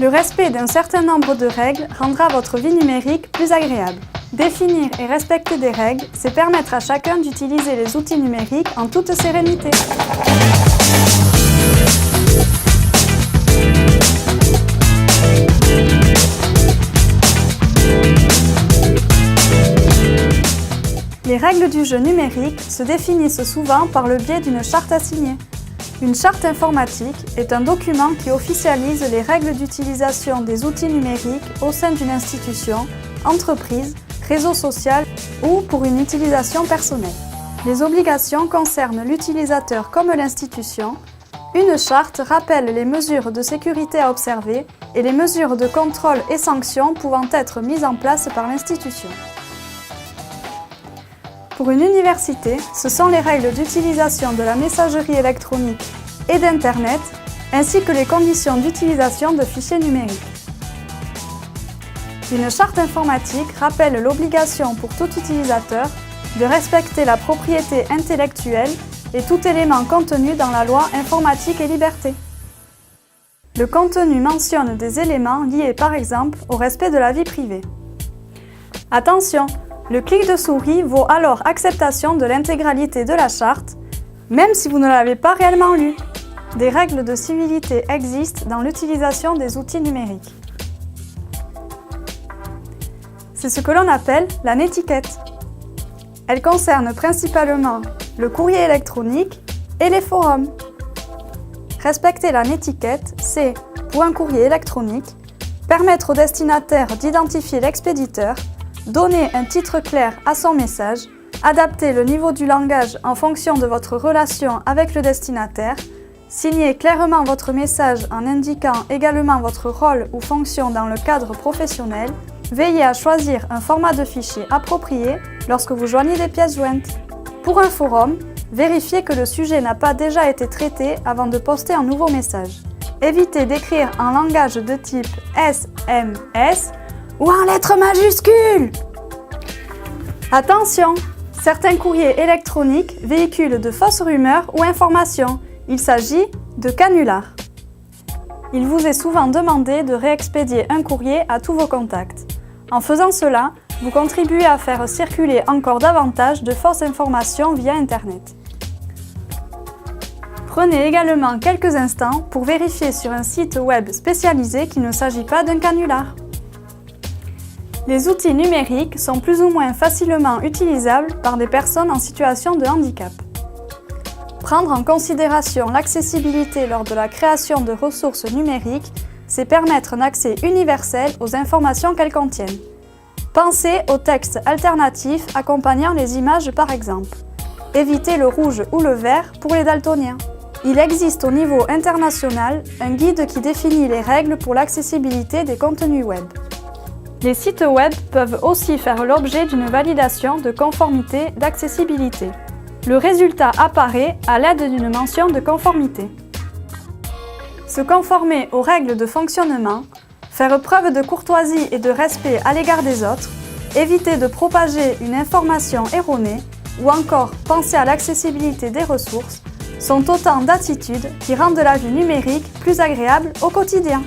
Le respect d'un certain nombre de règles rendra votre vie numérique plus agréable. Définir et respecter des règles, c'est permettre à chacun d'utiliser les outils numériques en toute sérénité. Les règles du jeu numérique se définissent souvent par le biais d'une charte à signer. Une charte informatique est un document qui officialise les règles d'utilisation des outils numériques au sein d'une institution, entreprise, réseau social ou pour une utilisation personnelle. Les obligations concernent l'utilisateur comme l'institution. Une charte rappelle les mesures de sécurité à observer et les mesures de contrôle et sanctions pouvant être mises en place par l'institution. Pour une université, ce sont les règles d'utilisation de la messagerie électronique et d'Internet, ainsi que les conditions d'utilisation de fichiers numériques. Une charte informatique rappelle l'obligation pour tout utilisateur de respecter la propriété intellectuelle et tout élément contenu dans la loi Informatique et Liberté. Le contenu mentionne des éléments liés par exemple au respect de la vie privée. Attention! Le clic de souris vaut alors acceptation de l'intégralité de la charte, même si vous ne l'avez pas réellement lu. Des règles de civilité existent dans l'utilisation des outils numériques. C'est ce que l'on appelle la netiquette. Elle concerne principalement le courrier électronique et les forums. Respecter la netiquette, c'est, pour un courrier électronique, permettre au destinataire d'identifier l'expéditeur, donner un titre clair à son message, adapter le niveau du langage en fonction de votre relation avec le destinataire, signer clairement votre message en indiquant également votre rôle ou fonction dans le cadre professionnel, veiller à choisir un format de fichier approprié lorsque vous joignez des pièces jointes. Pour un forum, vérifiez que le sujet n'a pas déjà été traité avant de poster un nouveau message. Évitez d'écrire en langage de type SMS ou en lettres majuscules. Attention, certains courriers électroniques véhiculent de fausses rumeurs ou informations. Il s'agit de canulars. Il vous est souvent demandé de réexpédier un courrier à tous vos contacts. En faisant cela, vous contribuez à faire circuler encore davantage de fausses informations via Internet. Prenez également quelques instants pour vérifier sur un site web spécialisé qu'il ne s'agit pas d'un canular. Les outils numériques sont plus ou moins facilement utilisables par des personnes en situation de handicap. Prendre en considération l'accessibilité lors de la création de ressources numériques, c'est permettre un accès universel aux informations qu'elles contiennent. Pensez aux textes alternatifs accompagnant les images par exemple. Évitez le rouge ou le vert pour les daltoniens. Il existe au niveau international un guide qui définit les règles pour l'accessibilité des contenus web. Les sites web peuvent aussi faire l'objet d'une validation de conformité d'accessibilité. Le résultat apparaît à l'aide d'une mention de conformité. Se conformer aux règles de fonctionnement, faire preuve de courtoisie et de respect à l'égard des autres, éviter de propager une information erronée ou encore penser à l'accessibilité des ressources sont autant d'attitudes qui rendent la vie numérique plus agréable au quotidien.